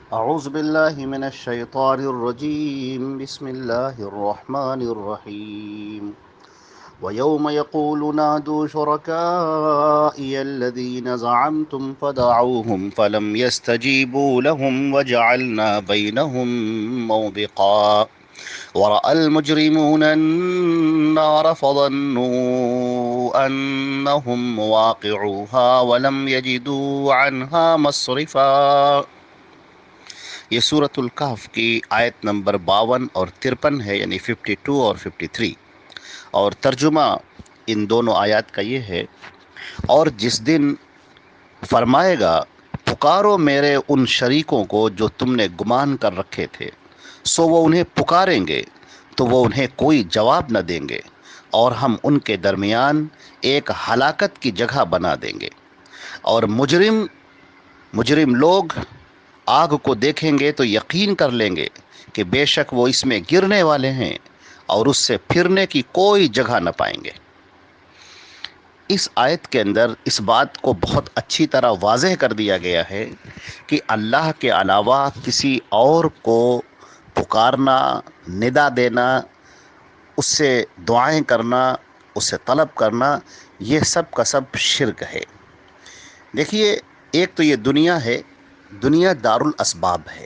أعوذ بالله من الشيطان الرجيم بسم الله الرحمن الرحيم ويوم يقول نادوا شركائي الذين زعمتم فدعوهم فلم يستجيبوا لهم وجعلنا بينهم موبقا ورأى المجرمون النار فظنوا أنهم مواقعوها ولم يجدوا عنها مصرفا۔ یہ سورۃ الکہف کی آیت نمبر 52 اور 53 ہے، یعنی 52 اور 53، اور ترجمہ ان دونوں آیات کا یہ ہے: اور جس دن فرمائے گا پکارو میرے ان شریکوں کو جو تم نے گمان کر رکھے تھے، سو وہ انہیں پکاریں گے تو وہ انہیں کوئی جواب نہ دیں گے، اور ہم ان کے درمیان ایک ہلاکت کی جگہ بنا دیں گے۔ اور مجرم لوگ آگ کو دیکھیں گے تو یقین کر لیں گے کہ بے شک وہ اس میں گرنے والے ہیں اور اس سے پھرنے کی کوئی جگہ نہ پائیں گے۔ اس آیت کے اندر اس بات کو بہت اچھی طرح واضح کر دیا گیا ہے کہ اللہ کے علاوہ کسی اور کو پکارنا، ندا دینا، اس سے دعائیں کرنا، اس سے طلب کرنا، یہ سب کا سب شرک ہے۔ دیکھیے، ایک تو یہ دنیا ہے، دنیا دار الاسباب ہے۔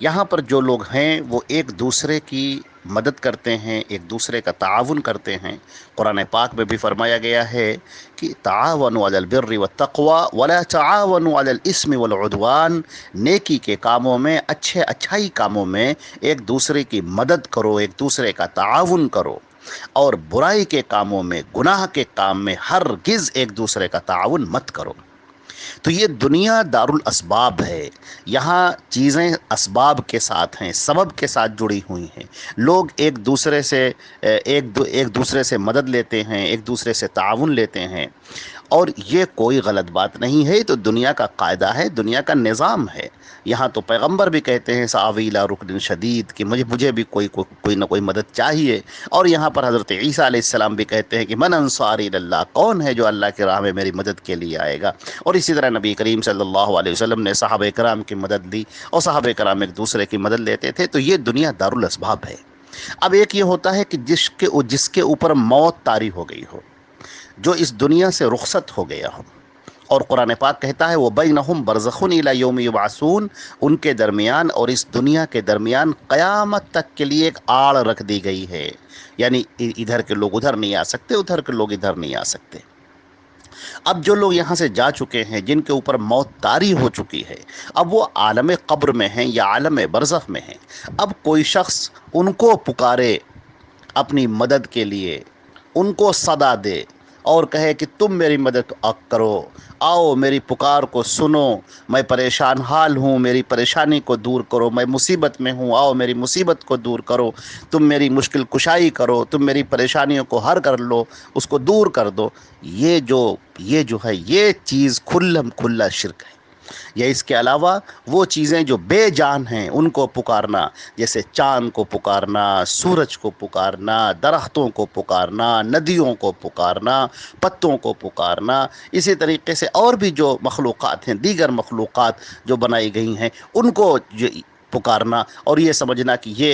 یہاں پر جو لوگ ہیں وہ ایک دوسرے کی مدد کرتے ہیں، ایک دوسرے کا تعاون کرتے ہیں۔ قرآن پاک میں بھی فرمایا گیا ہے کہ تعاونوا علی البر والتقوی ولا تعاونوا علی الاثم والعدوان، نیکی کے کاموں میں، اچھائی کاموں میں ایک دوسرے کی مدد کرو، ایک دوسرے کا تعاون کرو، اور برائی کے کاموں میں، گناہ کے کام میں ہرگز ایک دوسرے کا تعاون مت کرو۔ تو یہ دنیا دار الاسباب ہے، یہاں چیزیں اسباب کے ساتھ ہیں، سبب کے ساتھ جڑی ہوئی ہیں۔ لوگ ایک دوسرے سے مدد لیتے ہیں، ایک دوسرے سے تعاون لیتے ہیں، اور یہ کوئی غلط بات نہیں ہے۔ تو دنیا کا قاعدہ ہے، دنیا کا نظام ہے۔ یہاں تو پیغمبر بھی کہتے ہیں سآوی الی رکن شدید، کہ مجھے بھی کوئی نہ کوئی مدد چاہیے، اور یہاں پر حضرت عیسیٰ علیہ السلام بھی کہتے ہیں کہ من انصاری اللہ، کون ہے جو اللہ کی راہ میں میری مدد کے لیے آئے گا۔ اور اسی طرح نبی کریم صلی اللہ علیہ وسلم نے صحابہ کرام کی مدد لی، اور صحابہ کرام ایک دوسرے کی مدد لیتے تھے۔ تو یہ دنیا دار الاسباب ہے۔ اب ایک یہ ہوتا ہے کہ جس کے اوپر موت طاری ہو گئی ہو، جو اس دنیا سے رخصت ہو گیا ہو، اور قرآن پاک کہتا ہے وَبَيْنَهُمْ بَرْزَخٌ إِلَى يَوْمِ يُبْعَثُونَ، ان کے درمیان اور اس دنیا کے درمیان قیامت تک کے لیے ایک آڑ رکھ دی گئی ہے، یعنی ادھر کے لوگ ادھر نہیں آ سکتے، ادھر کے لوگ ادھر نہیں آ سکتے۔ اب جو لوگ یہاں سے جا چکے ہیں، جن کے اوپر موت طاری ہو چکی ہے، اب وہ عالم قبر میں ہیں یا عالم برزخ میں ہیں۔ اب کوئی شخص ان کو پکارے اپنی مدد کے لیے، ان کو صدا دے اور کہے کہ تم میری مدد کرو، آؤ میری پکار کو سنو، میں پریشان حال ہوں، میری پریشانی کو دور کرو، میں مصیبت میں ہوں، آؤ میری مصیبت کو دور کرو، تم میری مشکل کشائی کرو، تم میری پریشانیوں کو حل کر لو، اس کو دور کر دو۔ یہ جو ہے، یہ چیز کھلم کھلا شرک ہے۔ یا اس کے علاوہ وہ چیزیں جو بے جان ہیں ان کو پکارنا، جیسے چاند کو پکارنا، سورج کو پکارنا، درختوں کو پکارنا، ندیوں کو پکارنا، پتوں کو پکارنا، اسی طریقے سے اور بھی جو مخلوقات ہیں، دیگر مخلوقات جو بنائی گئی ہیں، ان کو پکارنا، اور یہ سمجھنا کہ یہ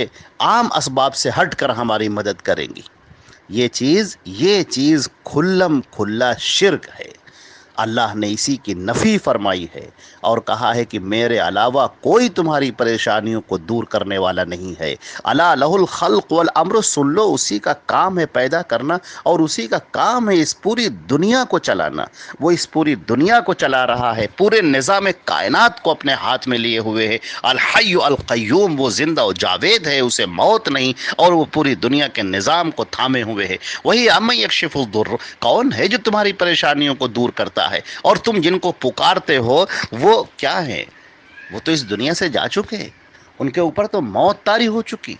عام اسباب سے ہٹ کر ہماری مدد کریں گی۔ یہ چیز کھلم کھلا شرک ہے۔ اللہ نے اسی کی نفی فرمائی ہے اور کہا ہے کہ میرے علاوہ کوئی تمہاری پریشانیوں کو دور کرنے والا نہیں ہے۔ الا لہ الخلق والامر، سن لو، اسی کا کام ہے پیدا کرنا، اور اسی کا کام ہے اس پوری دنیا کو چلانا۔ وہ اس پوری دنیا کو چلا رہا ہے، پورے نظام کائنات کو اپنے ہاتھ میں لیے ہوئے ہے۔ الحی القیوم، وہ زندہ و جاوید ہے، اسے موت نہیں، اور وہ پوری دنیا کے نظام کو تھامے ہوئے ہے۔ وہی امن یکشف الضر، کون ہے جو تمہاری پریشانیوں کو دور کرتا ہے، اور تم جن کو پکارتے ہو وہ کیا ہے؟ وہ تو اس دنیا سے جا چکے، ان کے اوپر تو موت طاری ہو چکی،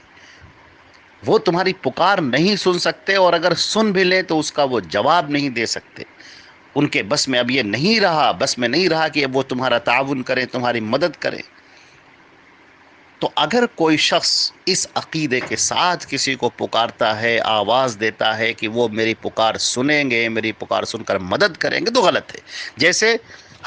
وہ تمہاری پکار نہیں سن سکتے، اور اگر سن بھی لیں تو اس کا وہ جواب نہیں دے سکتے۔ ان کے بس میں اب یہ نہیں رہا کہ اب وہ تمہارا تعاون کریں، تمہاری مدد کریں۔ تو اگر کوئی شخص اس عقیدے کے ساتھ کسی کو پکارتا ہے، آواز دیتا ہے کہ وہ میری پکار سنیں گے، میری پکار سن کر مدد کریں گے، تو غلط ہے۔ جیسے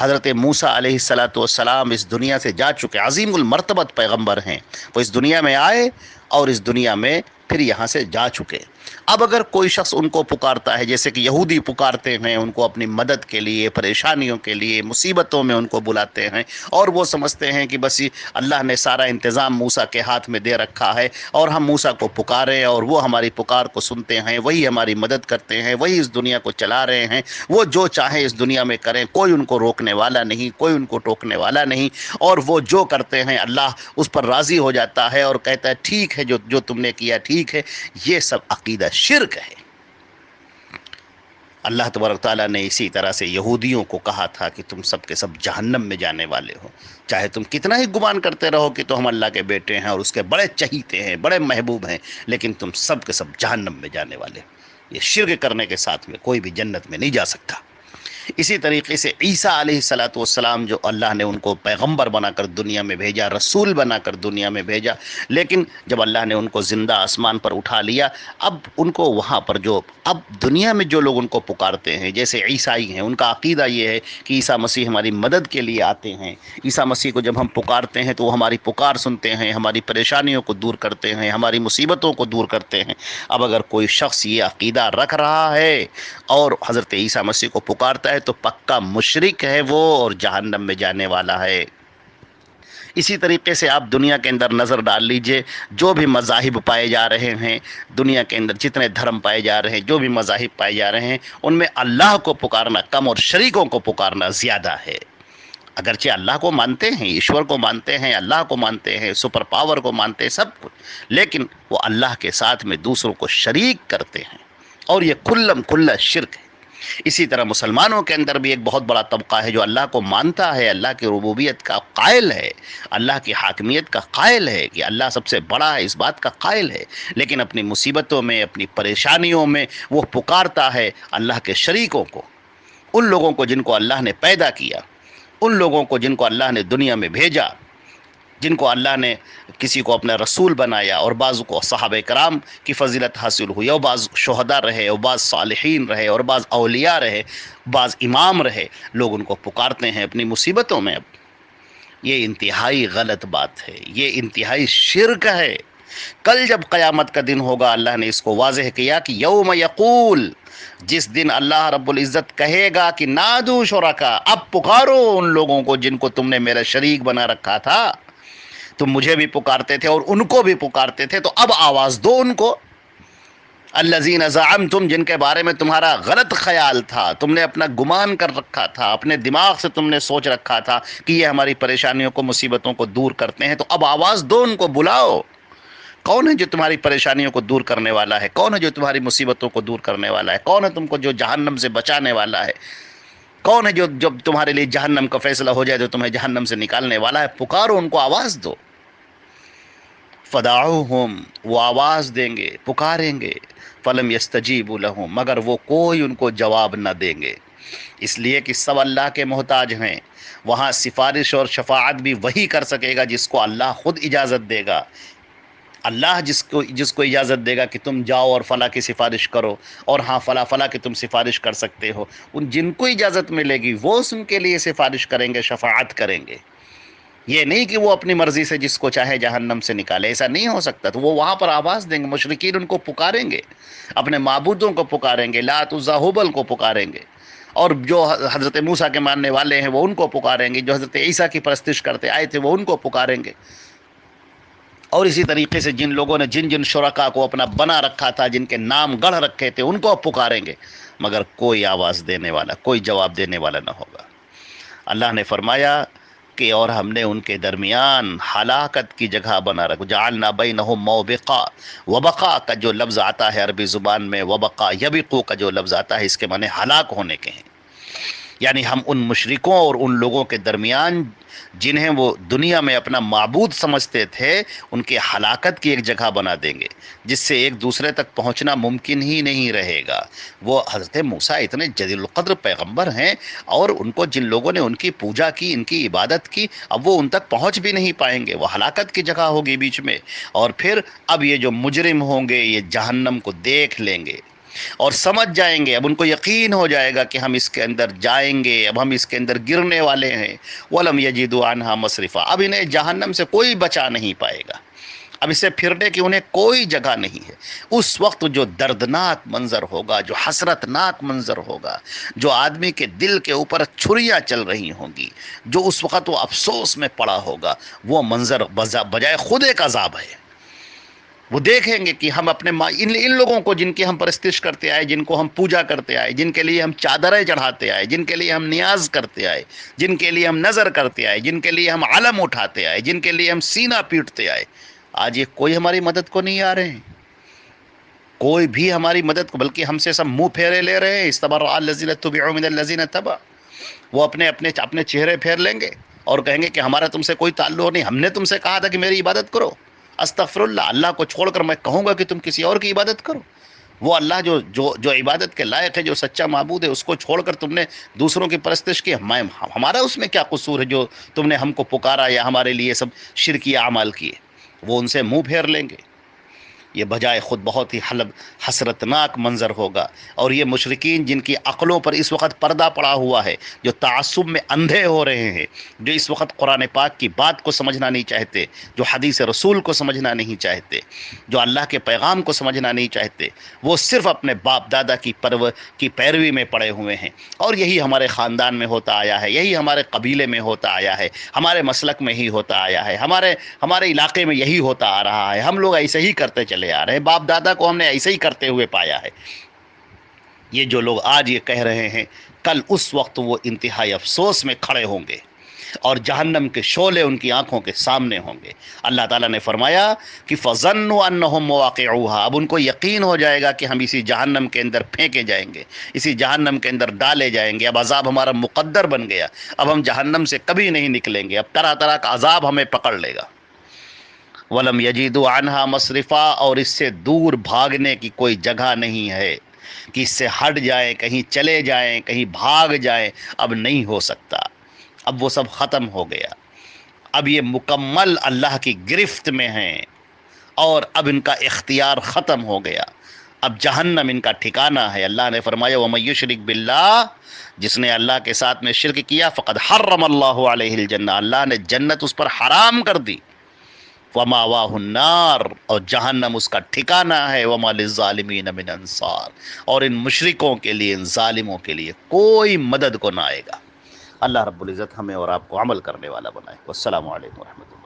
حضرت موسیٰ علیہ الصلوۃ والسلام اس دنیا سے جا چکے، عظیم المرتبت پیغمبر ہیں، وہ اس دنیا میں آئے اور اس دنیا میں پھر یہاں سے جا چکے۔ اب اگر کوئی شخص ان کو پکارتا ہے، جیسے کہ یہودی پکارتے ہیں ان کو اپنی مدد کے لیے، پریشانیوں کے لیے، مصیبتوں میں ان کو بلاتے ہیں، اور وہ سمجھتے ہیں کہ بس اللہ نے سارا انتظام موسیٰ کے ہاتھ میں دے رکھا ہے اور ہم موسیٰ کو پکاریں اور وہ ہماری پکار کو سنتے ہیں، وہی ہماری مدد کرتے ہیں، وہی اس دنیا کو چلا رہے ہیں، وہ جو چاہیں اس دنیا میں کریں، کوئی ان کو روکنے والا نہیں، کوئی ان کو ٹوکنے والا نہیں، اور وہ جو کرتے ہیں اللہ اس پر راضی ہو جاتا ہے اور کہتا ہے ٹھیک ہے، جو تم نے کیا ٹھیک ہے۔ یہ سب عقیدہ شرک ہے۔ اللہ تبارک تعالیٰ نے اسی طرح سے یہودیوں کو کہا تھا کہ تم سب کے سب جہنم میں جانے والے ہو، چاہے تم کتنا ہی گمان کرتے رہو کہ تم اللہ کے بیٹے ہیں اور اس کے بڑے چہیتے ہیں، بڑے محبوب ہیں، لیکن تم سب کے سب جہنم میں جانے والے ہو۔ یہ شرک کرنے کے ساتھ میں کوئی بھی جنت میں نہیں جا سکتا۔ اسی طریقے سے عیسیٰ علیہ الصلوۃ والسلام، جو اللہ نے ان کو پیغمبر بنا کر دنیا میں بھیجا، رسول بنا کر دنیا میں بھیجا، لیکن جب اللہ نے ان کو زندہ آسمان پر اٹھا لیا، اب ان کو وہاں پر اب دنیا میں جو لوگ ان کو پکارتے ہیں، جیسے عیسائی ہیں، ان کا عقیدہ یہ ہے کہ عیسیٰ مسیح ہماری مدد کے لیے آتے ہیں، عیسیٰ مسیح کو جب ہم پکارتے ہیں تو وہ ہماری پکار سنتے ہیں، ہماری پریشانیوں کو دور کرتے ہیں، ہماری مصیبتوں کو دور کرتے ہیں۔ اب اگر کوئی شخص یہ عقیدہ رکھ رہا ہے اور حضرت عیسیٰ مسیح کو پکارتا ہے تو پکا مشرک ہے وہ، اور جہنم میں جانے والا ہے۔ اسی طریقے سے آپ دنیا کے اندر نظر ڈال لیجئے، جو بھی مذاہب پائے جا رہے ہیں دنیا کے اندر، جتنے دھرم پائے جا رہے ہیں، جو بھی مذاہب پائے جا رہے ہیں، ان میں اللہ کو پکارنا کم اور شریکوں کو پکارنا زیادہ ہے۔ اگرچہ اللہ کو مانتے ہیں، ایشور کو مانتے ہیں، اللہ کو مانتے ہیں، سپر پاور کو مانتے ہیں، سب کچھ، لیکن وہ اللہ کے ساتھ میں دوسروں کو شریک کرتے ہیں، اور یہ کلم کلہ شرک ہے۔ اسی طرح مسلمانوں کے اندر بھی ایک بہت بڑا طبقہ ہے جو اللہ کو مانتا ہے، اللہ کی ربوبیت کا قائل ہے، اللہ کی حاکمیت کا قائل ہے کہ اللہ سب سے بڑا ہے، اس بات کا قائل ہے، لیکن اپنی مصیبتوں میں، اپنی پریشانیوں میں وہ پکارتا ہے اللہ کے شریکوں کو، ان لوگوں کو جن کو اللہ نے پیدا کیا، ان لوگوں کو جن کو اللہ نے دنیا میں بھیجا، جن کو اللہ نے کسی کو اپنا رسول بنایا، اور بعض کو صحابہ کرام کی فضیلت حاصل ہوئی، اور بعض شہداء رہے، اور بعض صالحین رہے، اور بعض اولیاء رہے، بعض امام رہے، لوگ ان کو پکارتے ہیں اپنی مصیبتوں میں۔ اب یہ انتہائی غلط بات ہے، یہ انتہائی شرک ہے۔ کل جب قیامت کا دن ہوگا، اللہ نے اس کو واضح کیا کہ یوم یقول، جس دن اللہ رب العزت کہے گا کہ نادو شرکا، اب پکارو ان لوگوں کو جن کو تم نے میرا شریک بنا رکھا تھا، تم مجھے بھی پکارتے تھے اور ان کو بھی پکارتے تھے، تو اب آواز دو ان کو، الذین زعمتم، جن کے بارے میں تمہارا غلط خیال تھا، تم نے اپنا گمان کر رکھا تھا، اپنے دماغ سے تم نے سوچ رکھا تھا کہ یہ ہماری پریشانیوں کو، مصیبتوں کو دور کرتے ہیں، تو اب آواز دو ان کو، بلاؤ۔ کون ہے جو تمہاری پریشانیوں کو دور کرنے والا ہے؟ کون ہے جو تمہاری مصیبتوں کو دور کرنے والا ہے؟ کون ہے تم کو جو جہنم سے بچانے والا ہے؟ کون ہے جو جب تمہارے لیے جہنم کا فیصلہ ہو جائے تو تمہیں جہنم سے نکالنے والا ہے؟ پکارو ان کو، آواز دو۔ فدعوہم، وہ آواز دیں گے، پکاریں گے، فلم یستجیبوا لہم، مگر وہ کوئی ان کو جواب نہ دیں گے، اس لیے کہ سب اللہ کے محتاج ہیں۔ وہاں سفارش اور شفاعت بھی وہی کر سکے گا جس کو اللہ خود اجازت دے گا۔ اللہ جس کو اجازت دے گا کہ تم جاؤ اور فلاں کی سفارش کرو، اور ہاں فلاں کی تم سفارش کر سکتے ہو، ان جن کو اجازت ملے گی وہ ان کے لیے سفارش کریں گے، شفاعت کریں گے۔ یہ نہیں کہ وہ اپنی مرضی سے جس کو چاہے جہنم سے نکالے، ایسا نہیں ہو سکتا۔ تو وہ وہاں پر آواز دیں گے، مشرکین ان کو پکاریں گے، اپنے معبودوں کو پکاریں گے، لات عزیٰ ہبل کو پکاریں گے، اور جو حضرت موسیٰ کے ماننے والے ہیں وہ ان کو پکاریں گے، جو حضرت عیسیٰ کی پرستش کرتے آئے تھے وہ ان کو پکاریں گے، اور اسی طریقے سے جن لوگوں نے جن شرکا کو اپنا بنا رکھا تھا، جن کے نام گڑھ رکھے تھے، ان کو پکاریں گے، مگر کوئی آواز دینے والا، کوئی جواب دینے والا نہ ہوگا۔ اللہ نے فرمایا کہ اور ہم نے ان کے درمیان ہلاکت کی جگہ بنا رکھا، جعلنا بینہم موبقا، وبقا کا جو لفظ آتا ہے عربی زبان میں، وبقا یبقو کا جو لفظ آتا ہے، اس کے معنی ہلاک ہونے کے ہیں، یعنی ہم ان مشرکوں اور ان لوگوں کے درمیان جنہیں وہ دنیا میں اپنا معبود سمجھتے تھے، ان کے ہلاکت کی ایک جگہ بنا دیں گے جس سے ایک دوسرے تک پہنچنا ممکن ہی نہیں رہے گا۔ وہ حضرت موسیٰ اتنے جلیل القدر پیغمبر ہیں، اور ان کو جن لوگوں نے ان کی پوجا کی، ان کی عبادت کی، اب وہ ان تک پہنچ بھی نہیں پائیں گے، وہ ہلاکت کی جگہ ہوگی بیچ میں، اور پھر اب یہ جو مجرم ہوں گے یہ جہنم کو دیکھ لیں گے، اور سمجھ جائیں گے، اب ان کو یقین ہو جائے گا کہ ہم اس کے اندر جائیں گے، اب ہم اس کے اندر گرنے والے ہیں۔ وَلَمْ يَجِدُوا عَنْهَا مَصْرِفًا، اب انہیں جہنم سے کوئی بچا نہیں پائے گا، اب اسے پھرنے کی انہیں کوئی جگہ نہیں ہے۔ اس وقت جو دردناک منظر ہوگا، جو حسرتناک منظر ہوگا، جو آدمی کے دل کے اوپر چھریاں چل رہی ہوں گی، جو اس وقت وہ افسوس میں پڑا ہوگا، وہ منظر بجائے خود ایک عذاب ہے۔ وہ دیکھیں گے کہ ہم اپنے ان لوگوں کو جن کی ہم پرستش کرتے آئے، جن کو ہم پوجا کرتے آئے، جن کے لیے ہم چادریں چڑھاتے آئے، جن کے لیے ہم نیاز کرتے آئے، جن کے لیے ہم نظر کرتے آئے، جن کے لیے ہم علم اٹھاتے آئے، جن کے لیے ہم سینہ پیٹتے آئے، آج یہ کوئی ہماری مدد کو نہیں آ رہے ہیں، کوئی بھی ہماری مدد کو، بلکہ ہم سے سب منہ پھیرے لے رہے ہیں۔ استبرأ الذین اتبعوا من الذین اتبعوا، وہ اپنے چہرے پھیر لیں گے اور کہیں گے کہ ہمارا تم سے کوئی تعلق نہیں، ہم نے تم سے کہا تھا کہ میری عبادت کرو، استغفر اللہ، اللہ کو چھوڑ کر میں کہوں گا کہ تم کسی اور کی عبادت کرو؟ وہ اللہ جو عبادت کے لائق ہے، جو سچا معبود ہے، اس کو چھوڑ کر تم نے دوسروں کی پرستش کی، ہمارا اس میں کیا قصور ہے جو تم نے ہم کو پکارا یا ہمارے لیے سب شرکی اعمال کیے؟ وہ ان سے منہ پھیر لیں گے۔ یہ بجائے خود بہت ہی حسرتناک منظر ہوگا۔ اور یہ مشرکین جن کی عقلوں پر اس وقت پردہ پڑا ہوا ہے، جو تعصب میں اندھے ہو رہے ہیں، جو اس وقت قرآن پاک کی بات کو سمجھنا نہیں چاہتے، جو حدیث رسول کو سمجھنا نہیں چاہتے، جو اللہ کے پیغام کو سمجھنا نہیں چاہتے، وہ صرف اپنے باپ دادا کی پیروی میں پڑے ہوئے ہیں۔ اور یہی ہمارے خاندان میں ہوتا آیا ہے، یہی ہمارے قبیلے میں ہوتا آیا ہے، ہمارے مسلک میں ہی ہوتا آیا ہے، ہمارے علاقے میں یہی ہوتا آ رہا ہے، ہم لوگ ایسے ہی کرتے چلے آ رہے ہیں، باپ دادا کو ہم نے ایسے ہی کرتے ہوئے پایا ہے۔ یہ جو لوگ آج یہ کہہ رہے ہیں، کل اس وقت وہ انتہائی افسوس میں کھڑے ہوں گے اور جہنم کے شعلے ان کی آنکھوں کے سامنے ہوں گے۔ اللہ تعالیٰ نے فرمایا کہ فَظَنُّوا أَنَّهُمْ مُوَاقِعُوهَا، اب ان کو یقین ہو جائے گا کہ ہم اسی جہنم کے اندر پھینکے جائیں گے، اسی جہنم کے اندر ڈالے جائیں گے، اب عذاب ہمارا مقدر بن گیا، اب ہم جہنم سے کبھی نہیں نکلیں گے، اب طرح طرح کا عذاب ہمیں پکڑ لے گا۔ وَلَمْ يَجِدُوا عَنْهَا مَصْرِفًا، اور اس سے دور بھاگنے کی کوئی جگہ نہیں ہے کہ اس سے ہٹ جائیں، کہیں چلے جائیں، کہیں بھاگ جائیں، اب نہیں ہو سکتا، اب وہ سب ختم ہو گیا، اب یہ مکمل اللہ کی گرفت میں ہیں اور اب ان کا اختیار ختم ہو گیا، اب جہنم ان کا ٹھکانہ ہے۔ اللہ نے فرمایا وَمَن یُشرک بِاللَّہ، جس نے اللہ کے ساتھ میں شرک کیا، فقد حرم اللہ علیہ الجنہ، اللہ نے جنت اس پر حرام کر دی، وَمَأْوَاهُ النَّارُ، اور جہنم اس کا ٹھکانہ ہے، وَمَا لِلظَّالِمِينَ مِنْ أَنصَارٍ، اور ان مشرکوں کے لیے، ان ظالموں کے لیے کوئی مدد کو نہ آئے گا۔ اللہ رب العزت ہمیں اور آپ کو عمل کرنے والا بنائے۔ والسلام علیکم ورحمۃ اللہ۔